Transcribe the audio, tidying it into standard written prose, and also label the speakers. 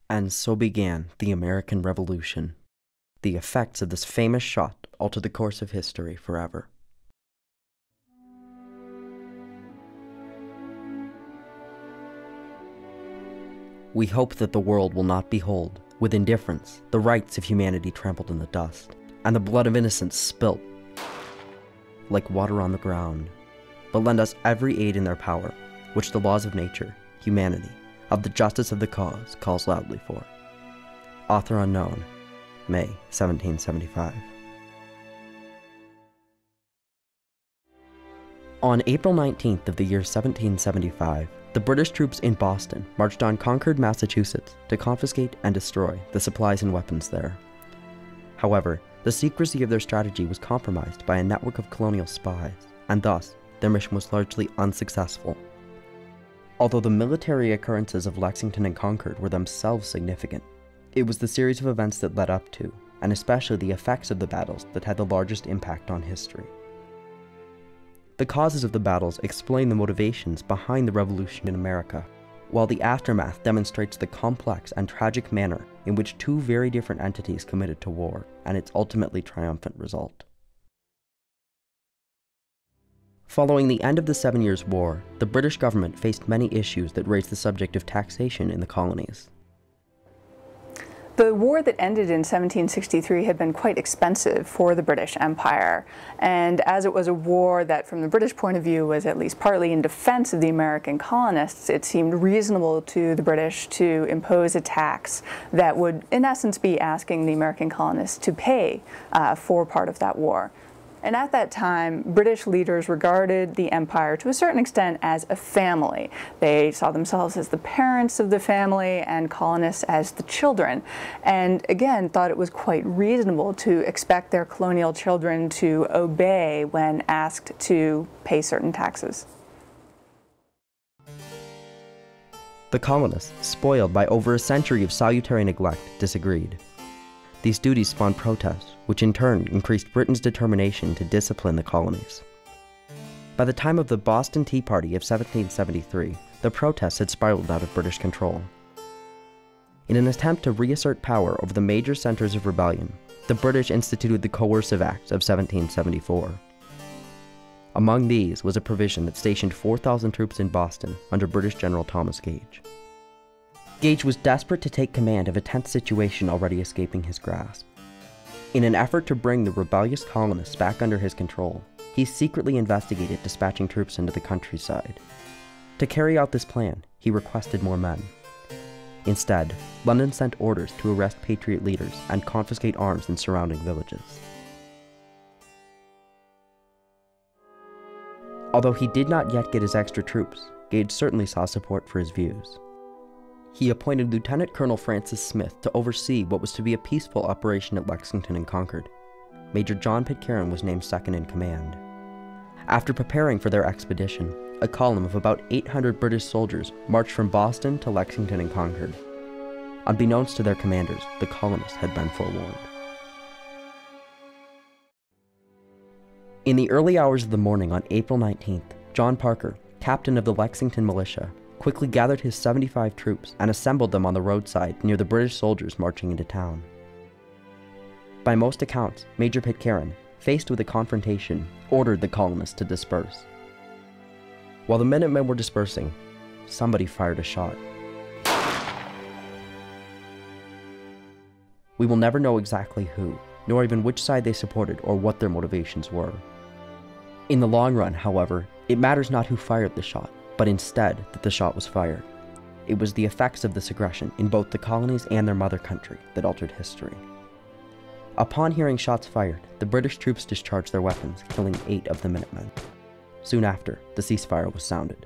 Speaker 1: And so began the American Revolution. The effects of this famous shot altered the course of history forever. We hope that the world will not behold, with indifference, the rights of humanity trampled in the dust, and the blood of innocents spilt like water on the ground, but lend us every aid in their power, which the laws of nature, humanity, of the justice of the cause calls loudly for. Author unknown, May 1775. On April 19th of the year 1775, the British troops in Boston marched on Concord, Massachusetts to confiscate and destroy the supplies and weapons there. However, the secrecy of their strategy was compromised by a network of colonial spies, and thus their mission was largely unsuccessful. Although the military occurrences of Lexington and Concord were themselves significant, it was the series of events that led up to, and especially the effects of the battles, that had the largest impact on history. The causes of the battles explain the motivations behind the revolution in America, while the aftermath demonstrates the complex and tragic manner in which two very different entities committed to war and its ultimately triumphant result. Following the end of the 7 Years' War, the British government faced many issues that raised the subject of taxation in the colonies.
Speaker 2: The war that ended in 1763 had been quite expensive for the British Empire, and as it was a war that from the British point of view was at least partly in defense of the American colonists, it seemed reasonable to the British to impose a tax that would in essence be asking the American colonists to pay for part of that war. And at that time, British leaders regarded the empire to a certain extent as a family. They saw themselves as the parents of the family and colonists as the children, and again thought it was quite reasonable to expect their colonial children to obey when asked to pay certain taxes.
Speaker 1: The colonists, spoiled by over a century of salutary neglect, disagreed. These duties spawned protests, which in turn increased Britain's determination to discipline the colonies. By the time of the Boston Tea Party of 1773, the protests had spiraled out of British control. In an attempt to reassert power over the major centers of rebellion, the British instituted the Coercive Acts of 1774. Among these was a provision that stationed 4,000 troops in Boston under British General Thomas Gage. Gage was desperate to take command of a tense situation already escaping his grasp. In an effort to bring the rebellious colonists back under his control, he secretly investigated dispatching troops into the countryside. To carry out this plan, he requested more men. Instead, London sent orders to arrest Patriot leaders and confiscate arms in surrounding villages. Although he did not yet get his extra troops, Gage certainly saw support for his views. He appointed Lieutenant Colonel Francis Smith to oversee what was to be a peaceful operation at Lexington and Concord. Major John Pitcairn was named second in command. After preparing for their expedition, a column of about 800 British soldiers marched from Boston to Lexington and Concord. Unbeknownst to their commanders, the colonists had been forewarned. In the early hours of the morning on April 19th, John Parker, captain of the Lexington militia, quickly gathered his 75 troops and assembled them on the roadside near the British soldiers marching into town. By most accounts, Major Pitcairn, faced with a confrontation, ordered the colonists to disperse. While the Minutemen were dispersing, somebody fired a shot. We will never know exactly who, nor even which side they supported or what their motivations were. In the long run, however, it matters not who fired the shot, but instead that the shot was fired. It was the effects of this aggression in both the colonies and their mother country that altered history. Upon hearing shots fired, the British troops discharged their weapons, killing 8 of the Minutemen. Soon after, the ceasefire was sounded.